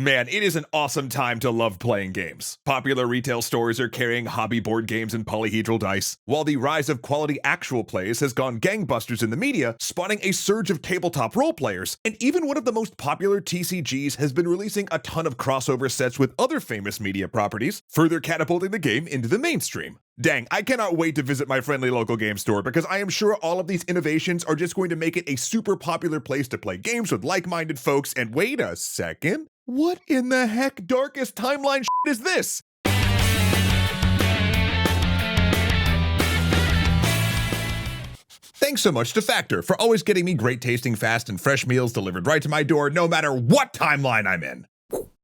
Man, it is an awesome time to love playing games. Popular retail stores are carrying hobby board games and polyhedral dice, while the rise of quality actual plays has gone gangbusters in the media, spawning a surge of tabletop role players, and even one of the most popular TCGs has been releasing a ton of crossover sets with other famous media properties, further catapulting the game into the mainstream. Dang, I cannot wait to visit my friendly local game store because I am sure all of these innovations are just going to make it a super popular place to play games with like-minded folks. And wait a second, what in the heck darkest timeline shit is this? Thanks so much to Factor for always getting me great tasting, fast, and fresh meals delivered right to my door no matter what timeline I'm in.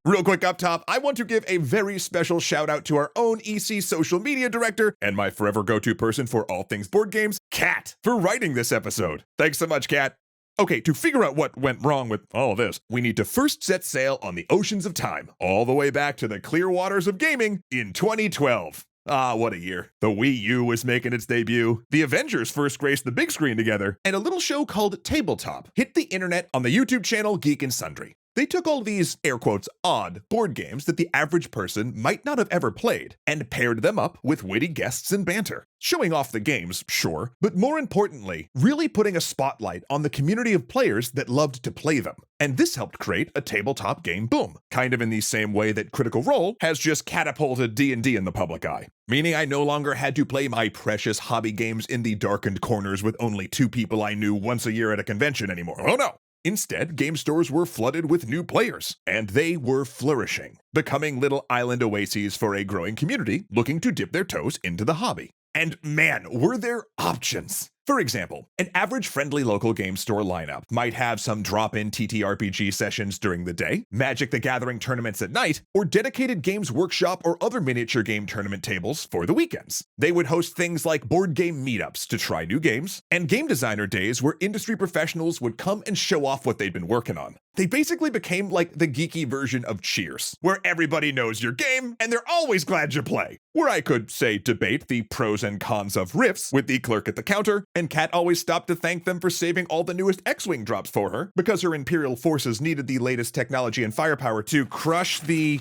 Real quick up top, I want to give a very special shout out to our own EC social media director and my forever go-to person for all things board games, Kat, for writing this episode. Thanks so much, Kat. Okay, to figure out what went wrong with all this, we need to first set sail on the oceans of time, all the way back to the clear waters of gaming in 2012. Ah, what a year. The Wii U was making its debut, the Avengers first graced the big screen together, and a little show called Tabletop hit the internet on the YouTube channel Geek and Sundry. They took all these, air quotes, odd board games that the average person might not have ever played and paired them up with witty guests and banter. Showing off the games, sure, but more importantly, really putting a spotlight on the community of players that loved to play them. And this helped create a tabletop game boom, kind of in the same way that Critical Role has just catapulted D&D in the public eye. Meaning I no longer had to play my precious hobby games in the darkened corners with only 2 people I knew once a year at a convention anymore. Oh no! Instead, game stores were flooded with new players, and they were flourishing, becoming little island oases for a growing community looking to dip their toes into the hobby. And man, were there options! For example, an average friendly local game store lineup might have some drop-in TTRPG sessions during the day, Magic the Gathering tournaments at night, or dedicated Games Workshop or other miniature game tournament tables for the weekends. They would host things like board game meetups to try new games, and game designer days where industry professionals would come and show off what they'd been working on. They basically became like the geeky version of Cheers, where everybody knows your game and they're always glad you play. Where I could, say, debate the pros and cons of Rifts with the clerk at the counter, and Kat always stopped to thank them for saving all the newest X-Wing drops for her, because her Imperial forces needed the latest technology and firepower to crush the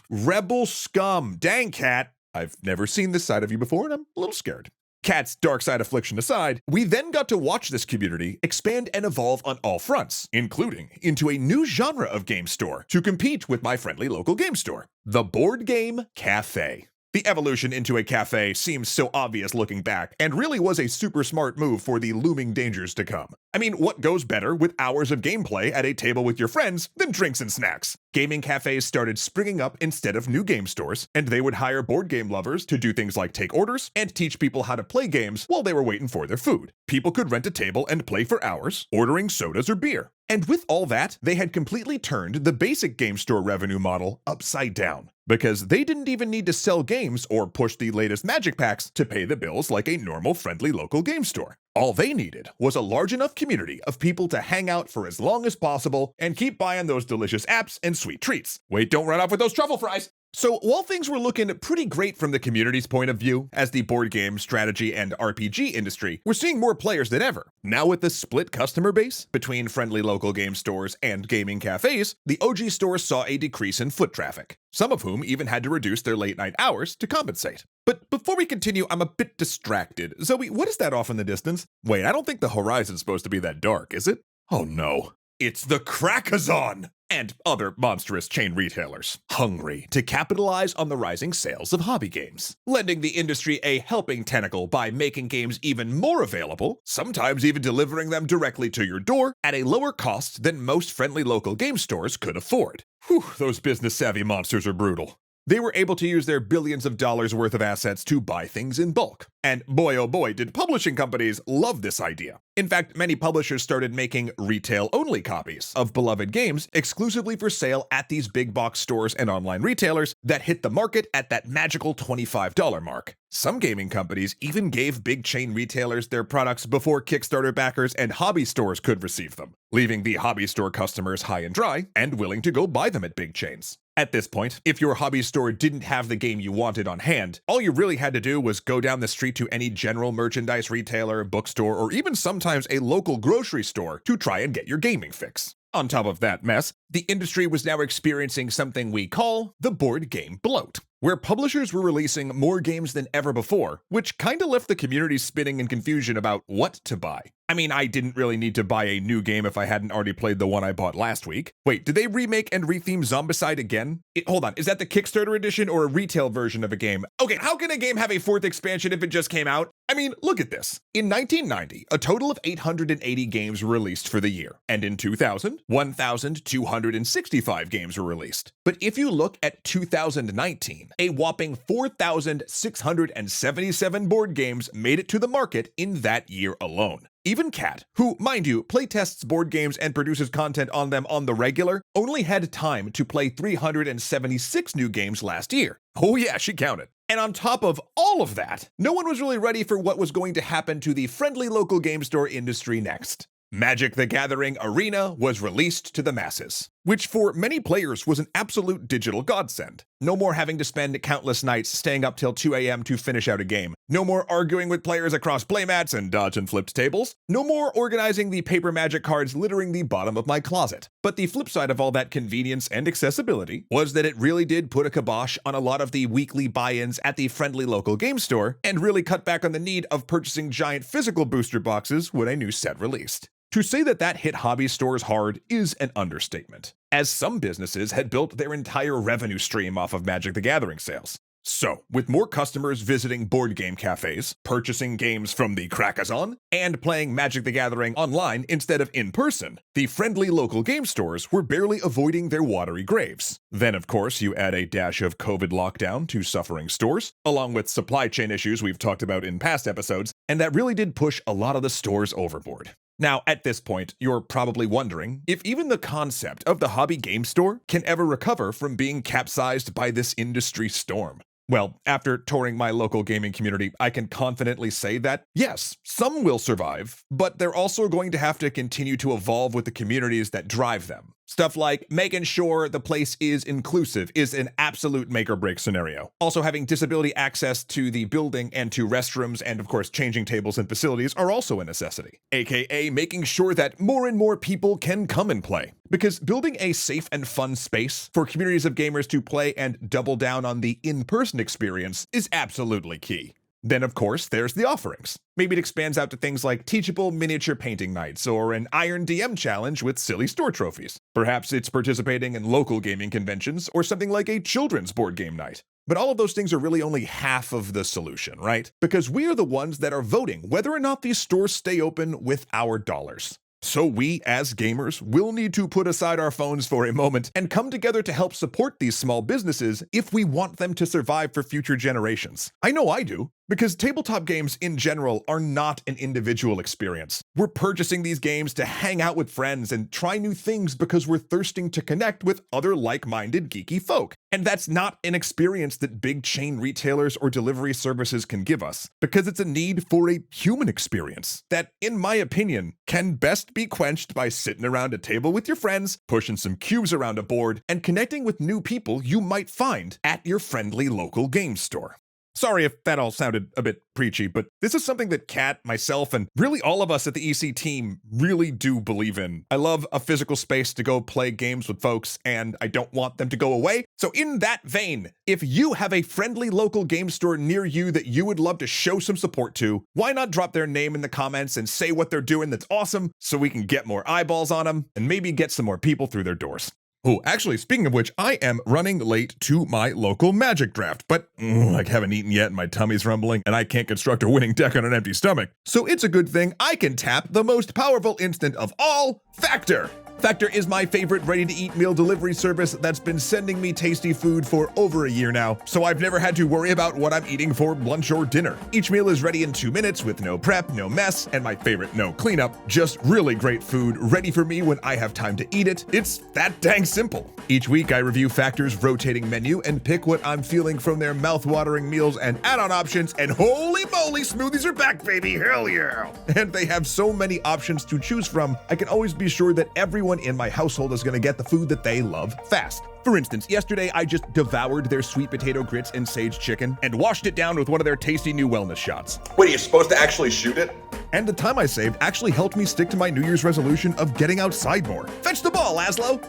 rebel scum. Dang, Kat. I've never seen this side of you before, and I'm a little scared. Kat's dark side affliction aside, we then got to watch this community expand and evolve on all fronts, including into a new genre of game store to compete with my friendly local game store, the board game cafe. The evolution into a cafe seems so obvious looking back, and really was a super smart move for the looming dangers to come. I mean, what goes better with hours of gameplay at a table with your friends than drinks and snacks? Gaming cafes started springing up instead of new game stores, and they would hire board game lovers to do things like take orders and teach people how to play games while they were waiting for their food. People could rent a table and play for hours, ordering sodas or beer. And with all that, they had completely turned the basic game store revenue model upside down, because they didn't even need to sell games or push the latest magic packs to pay the bills like a normal friendly local game store. All they needed was a large enough community of people to hang out for as long as possible and keep buying those delicious apps and sweet treats. Wait, don't run off with those truffle fries! So while things were looking pretty great from the community's point of view, as the board game, strategy, and RPG industry, we're seeing more players than ever. Now with the split customer base between friendly local game stores and gaming cafes, the OG stores saw a decrease in foot traffic, some of whom even had to reduce their late night hours to compensate. But before we continue, I'm a bit distracted. Zoe, what is that off in the distance? Wait, I don't think the horizon's supposed to be that dark, is it? Oh no. It's the Crackazon! And other monstrous chain retailers, hungry to capitalize on the rising sales of hobby games, lending the industry a helping tentacle by making games even more available, sometimes even delivering them directly to your door at a lower cost than most friendly local game stores could afford. Whew, those business-savvy monsters are brutal. They were able to use their billions of dollars worth of assets to buy things in bulk. And boy oh boy did publishing companies love this idea. In fact, many publishers started making retail-only copies of beloved games exclusively for sale at these big box stores and online retailers that hit the market at that magical $25 mark. Some gaming companies even gave big chain retailers their products before Kickstarter backers and hobby stores could receive them, leaving the hobby store customers high and dry and willing to go buy them at big chains. At this point, if your hobby store didn't have the game you wanted on hand, all you really had to do was go down the street to any general merchandise retailer, bookstore, or even sometimes a local grocery store to try and get your gaming fix. On top of that mess, the industry was now experiencing something we call the board game bloat, where publishers were releasing more games than ever before, which kinda left the community spinning in confusion about what to buy. I mean, I didn't really need to buy a new game if I hadn't already played the one I bought last week. Wait, did they remake and retheme Zombicide again? Hold on, is that the Kickstarter edition or a retail version of a game? Okay, how can a game have a 4th expansion if it just came out? I mean, look at this. In 1990, a total of 880 games were released for the year, and in 2000, 1,265 games were released. But if you look at 2019, a whopping 4,677 board games made it to the market in that year alone. Even Kat, who, mind you, playtests board games and produces content on them on the regular, only had time to play 376 new games last year. Oh yeah, she counted. And on top of all of that, no one was really ready for what was going to happen to the friendly local game store industry next. Magic: The Gathering Arena was released to the masses, which for many players was an absolute digital godsend. No more having to spend countless nights staying up till 2 a.m. to finish out a game. No more arguing with players across playmats and dodge and flipped tables. No more organizing the paper Magic cards littering the bottom of my closet. But the flip side of all that convenience and accessibility was that it really did put a kibosh on a lot of the weekly buy-ins at the friendly local game store and really cut back on the need of purchasing giant physical booster boxes when a new set released. To say that that hit hobby stores hard is an understatement, as some businesses had built their entire revenue stream off of Magic: The Gathering sales. So, with more customers visiting board game cafes, purchasing games from the Crackazon, and playing Magic: The Gathering online instead of in person, the friendly local game stores were barely avoiding their watery graves. Then, of course, you add a dash of COVID lockdown to suffering stores, along with supply chain issues we've talked about in past episodes, and that really did push a lot of the stores overboard. Now, at this point, you're probably wondering if even the concept of the hobby game store can ever recover from being capsized by this industry storm. Well, after touring my local gaming community, I can confidently say that, yes, some will survive, but they're also going to have to continue to evolve with the communities that drive them. Stuff like making sure the place is inclusive is an absolute make or break scenario. Also, having disability access to the building and to restrooms and, of course, changing tables and facilities are also a necessity. AKA making sure that more and more people can come and play. Because building a safe and fun space for communities of gamers to play and double down on the in-person experience is absolutely key. Then, of course, there's the offerings. Maybe it expands out to things like teachable miniature painting nights or an Iron DM challenge with silly store trophies. Perhaps it's participating in local gaming conventions or something like a children's board game night. But all of those things are really only half of the solution, right? Because we are the ones that are voting whether or not these stores stay open with our dollars. So we, as gamers, will need to put aside our phones for a moment and come together to help support these small businesses if we want them to survive for future generations. I know I do. Because tabletop games in general are not an individual experience. We're purchasing these games to hang out with friends and try new things because we're thirsting to connect with other like-minded geeky folk. And that's not an experience that big chain retailers or delivery services can give us, because it's a need for a human experience that, in my opinion, can best be quenched by sitting around a table with your friends, pushing some cubes around a board, and connecting with new people you might find at your friendly local game store. Sorry if that all sounded a bit preachy, but this is something that Kat, myself, and really all of us at the EC team really do believe in. I love a physical space to go play games with folks, and I don't want them to go away. So in that vein, if you have a friendly local game store near you that you would love to show some support to, why not drop their name in the comments and say what they're doing that's awesome so we can get more eyeballs on them and maybe get some more people through their doors. Oh, actually, speaking of which, I am running late to my local Magic draft, but I haven't eaten yet and my tummy's rumbling, and I can't construct a winning deck on an empty stomach. So it's a good thing I can tap the most powerful instant of all, Factor! Factor is my favorite ready-to-eat meal delivery service that's been sending me tasty food for over a year now, so I've never had to worry about what I'm eating for lunch or dinner. Each meal is ready in 2 minutes with no prep, no mess, and my favorite, no cleanup. Just really great food, ready for me when I have time to eat it. It's that dang simple. Each week I review Factor's rotating menu and pick what I'm feeling from their mouth-watering meals and add-on options, and holy moly, smoothies are back, baby, hell yeah! And they have so many options to choose from, I can always be sure that everyone in my household is gonna get the food that they love fast. For instance, yesterday I just devoured their sweet potato grits and sage chicken and washed it down with one of their tasty new wellness shots. Wait, are you supposed to actually shoot it? And the time I saved actually helped me stick to my New Year's resolution of getting outside more. Fetch the ball, Laszlo!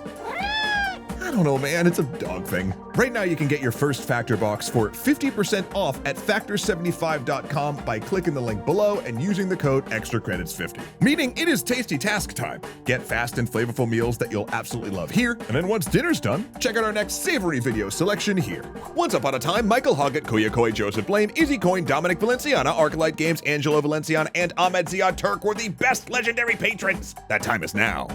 I don't know, man, it's a dog thing. Right now you can get your first Factor box for 50% off at factor75.com by clicking the link below and using the code EXTRACREDITS50. Meaning it is tasty task time. Get fast and flavorful meals that you'll absolutely love here, and then once dinner's done, check out our next savory video selection here. Once upon a time, Michael Hoggett, Kuya Koi, Joseph Blaine, Izzy Coin, Dominic Valenciana, Arclight Games, Angelo Valenciana, and Ahmed Ziad Turk were the best legendary patrons. That time is now.